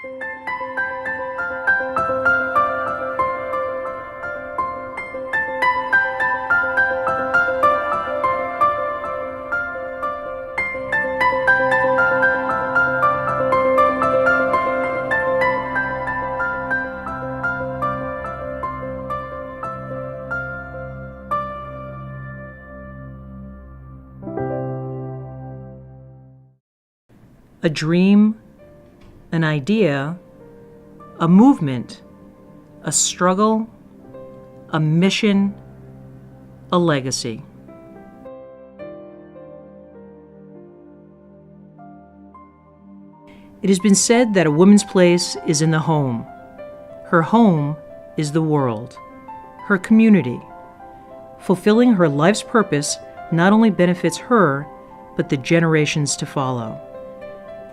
A dream, an idea, a movement, a struggle, a mission, a legacy. It has been said that a woman's place is in the home. Her home is the world, her community. Fulfilling her life's purpose not only benefits her, but the generations to follow.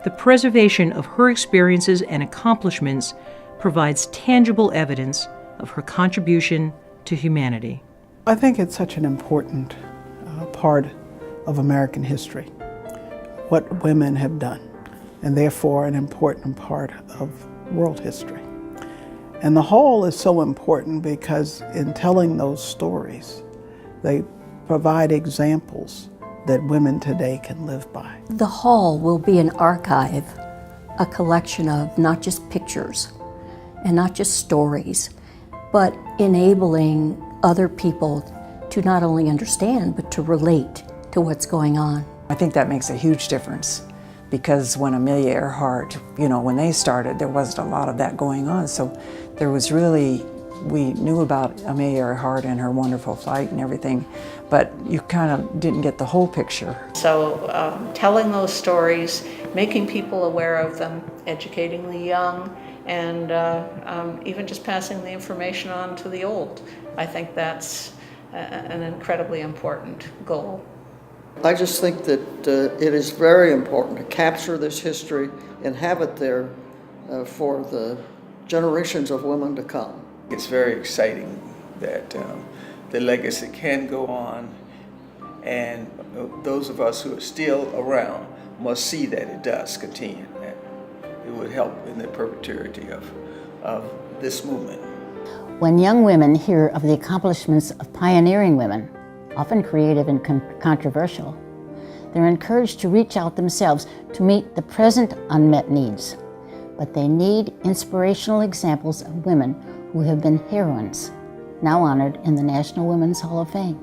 The preservation of her experiences and accomplishments provides tangible evidence of her contribution to humanity. I think it's such an important part of American history, what women have done, and therefore an important part of world history. And the Hall is so important because in telling those stories, they provide examples that women today can live by. The Hall will be an archive, a collection of not just pictures and not just stories, but enabling other people to not only understand, but to relate to what's going on. I think that makes a huge difference because when Amelia Earhart, when they started, there wasn't a lot of that going on. So there was really, we knew about Amelia Earhart and her wonderful flight and everything, but you kind of didn't get the whole picture. So telling those stories, making people aware of them, educating the young, and even just passing the information on to the old. I think that's an incredibly important goal. I just think that it is very important to capture this history and have it there for the generations of women to come. It's very exciting that the legacy can go on, and those of us who are still around must see that it does continue. That it would help in the perpetuity of this movement. When young women hear of the accomplishments of pioneering women, often creative and controversial, they're encouraged to reach out themselves to meet the present unmet needs. But they need inspirational examples of women who have been heroines, now honored in the National Women's Hall of Fame.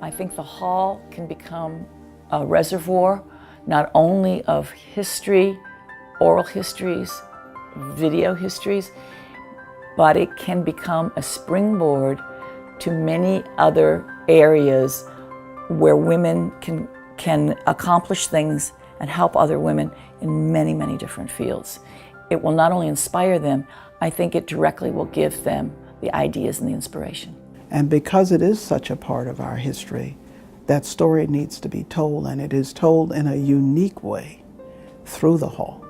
I think the Hall can become a reservoir not only of history, oral histories, video histories, but it can become a springboard to many other areas where women can accomplish things and help other women in many, many different fields. It will not only inspire them, I think it directly will give them the ideas and the inspiration. And because it is such a part of our history, that story needs to be told, and it is told in a unique way through the Hall.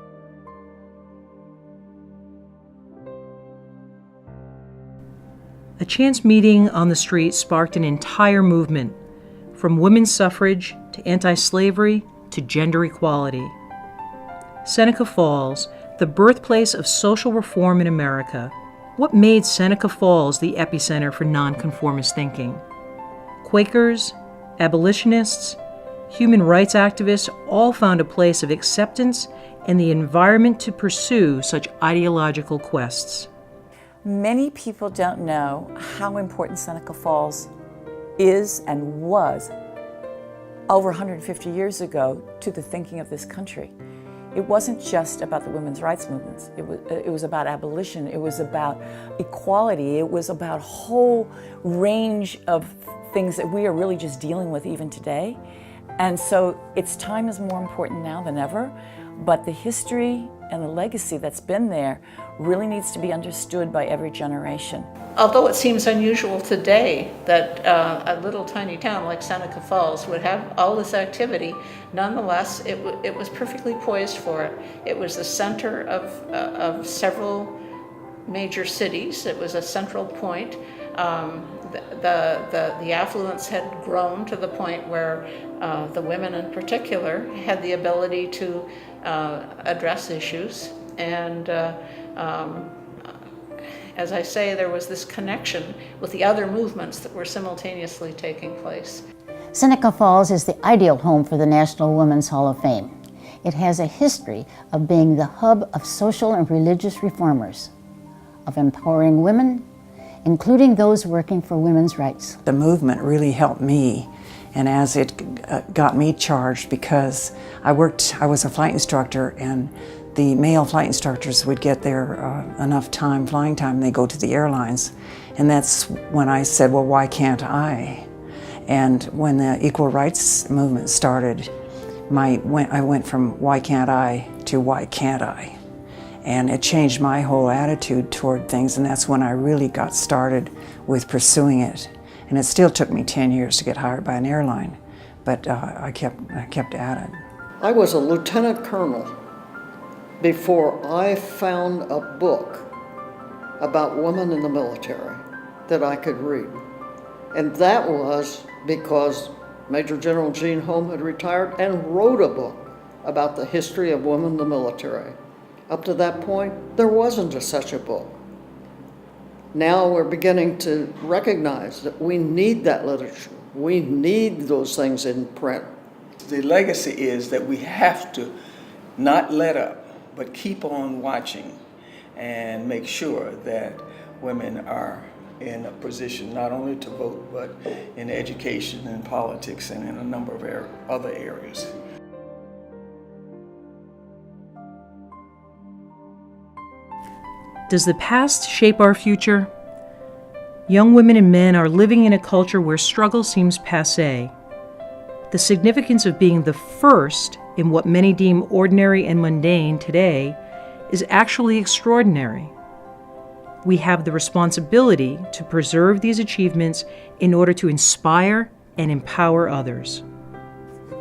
A chance meeting on the street sparked an entire movement, from women's suffrage to anti-slavery to gender equality. Seneca Falls, the birthplace of social reform in America. What made Seneca Falls the epicenter for nonconformist thinking? Quakers, abolitionists, human rights activists all found a place of acceptance and the environment to pursue such ideological quests. Many people don't know how important Seneca Falls is and was over 150 years ago to the thinking of this country. It wasn't just about the women's rights movements. It was about abolition. It was about equality. It was about a whole range of things that we are really just dealing with even today. And so its time is more important now than ever, but the history and the legacy that's been there really needs to be understood by every generation. Although it seems unusual today that a little tiny town like Seneca Falls would have all this activity, nonetheless, it was perfectly poised for it. It was the center of several major cities. It was a central point. The affluence had grown to the point where the women in particular had the ability to address issues And as I say, there was this connection with the other movements that were simultaneously taking place. Seneca Falls is the ideal home for the National Women's Hall of Fame. It has a history of being the hub of social and religious reformers, of empowering women, including those working for women's rights. The movement really helped me, and as it got me charged, because I was a flight instructor, and the male flight instructors would get their enough time, flying time, and they go to the airlines. And that's when I said, well, why can't I? And when the equal rights movement started, I went from why can't I to why can't I? And it changed my whole attitude toward things, and that's when I really got started with pursuing it. And it still took me 10 years to get hired by an airline, but I kept at it. I was a lieutenant colonel before I found a book about women in the military that I could read. And that was because Major General Gene Home had retired and wrote a book about the history of women in the military. Up to that point, there wasn't such a book. Now we're beginning to recognize that we need that literature. We need those things in print. The legacy is that we have to not let up, but keep on watching and make sure that women are in a position not only to vote, but in education and politics and in a number of other areas. Does the past shape our future? Young women and men are living in a culture where struggle seems passé. The significance of being the first in what many deem ordinary and mundane today is actually extraordinary. We have the responsibility to preserve these achievements in order to inspire and empower others.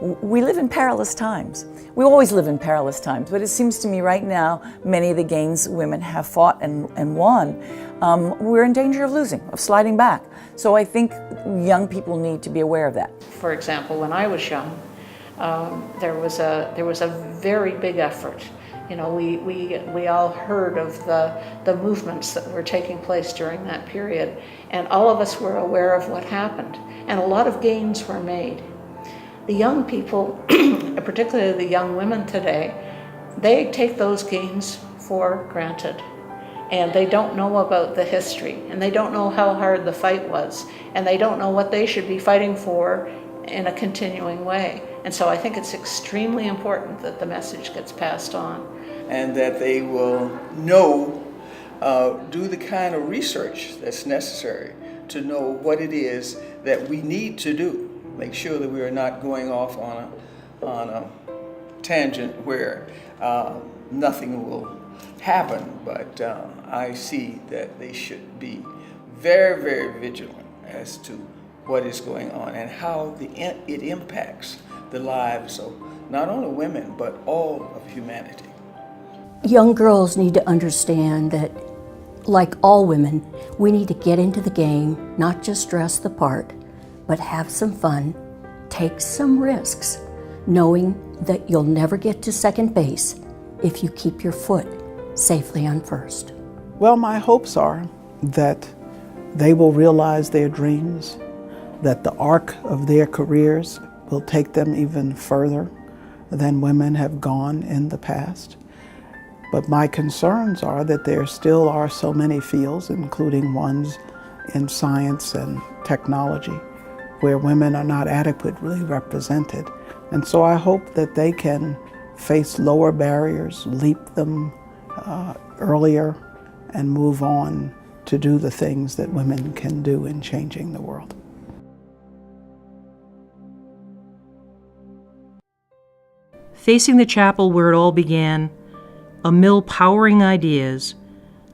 We live in perilous times. We always live in perilous times, but it seems to me right now, many of the gains women have fought and won, we're in danger of losing, of sliding back. So I think young people need to be aware of that. For example, when I was young, there was a very big effort. You know, we all heard of the movements that were taking place during that period, and all of us were aware of what happened, and a lot of gains were made. The young people, particularly the young women today, they take those gains for granted, and they don't know about the history, and they don't know how hard the fight was, and they don't know what they should be fighting for in a continuing way. And so I think it's extremely important that the message gets passed on. And that they will know, do the kind of research that's necessary to know what it is that we need to do. Make sure that we are not going off on a tangent where nothing will happen, but I see that they should be very, very vigilant as to what is going on and how it impacts the lives of not only women, but all of humanity. Young girls need to understand that, like all women, we need to get into the game, not just dress the part, but have some fun, take some risks, knowing that you'll never get to second base if you keep your foot safely on first. Well, my hopes are that they will realize their dreams, that the arc of their careers will take them even further than women have gone in the past. But my concerns are that there still are so many fields, including ones in science and technology, where women are not adequately represented. And so I hope that they can face lower barriers, leap them earlier, and move on to do the things that women can do in changing the world. Facing the chapel where it all began, a mill powering ideas,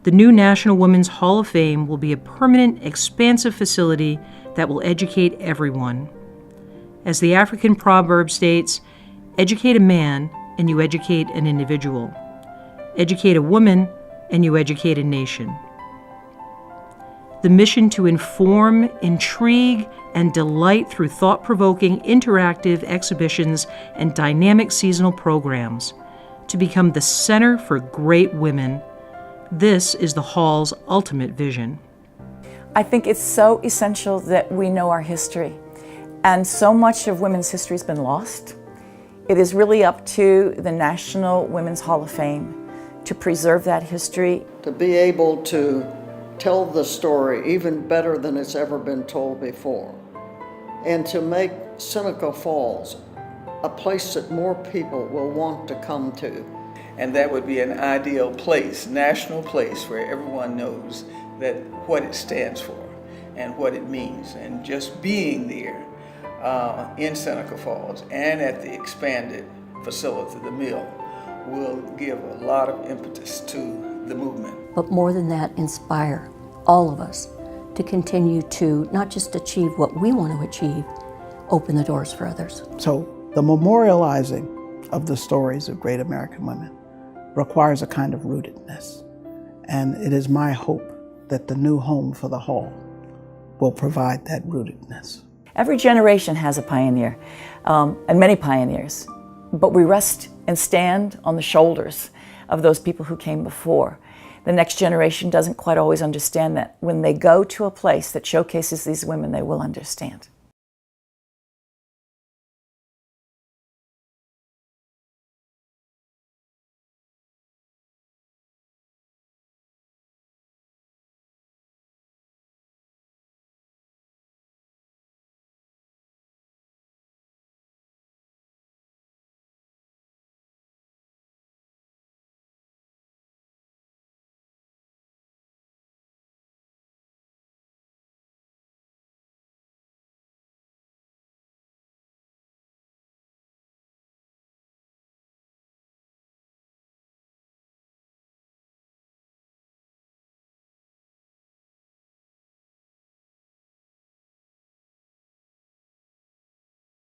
the new National Women's Hall of Fame will be a permanent, expansive facility that will educate everyone. As the African proverb states, educate a man and you educate an individual. Educate a woman and you educate a nation. The mission to inform, intrigue, and delight through thought-provoking, interactive exhibitions and dynamic seasonal programs, to become the center for great women. This is the Hall's ultimate vision. I think it's so essential that we know our history. And so much of women's history has been lost. It is really up to the National Women's Hall of Fame to preserve that history. To be able to tell the story even better than it's ever been told before, and to make Seneca Falls a place that more people will want to come to. And that would be an ideal place, national place, where everyone knows that what it stands for and what it means. And just being there in Seneca Falls and at the expanded facility, the mill, will give a lot of impetus to the movement. But more than that, inspire all of us to continue to not just achieve what we want to achieve, open the doors for others. So the memorializing of the stories of great American women requires a kind of rootedness. And it is my hope that the new home for the Hall will provide that rootedness. Every generation has a pioneer, and many pioneers, but we rest and stand on the shoulders of those people who came before. The next generation doesn't quite always understand that. When they go to a place that showcases these women, they will understand.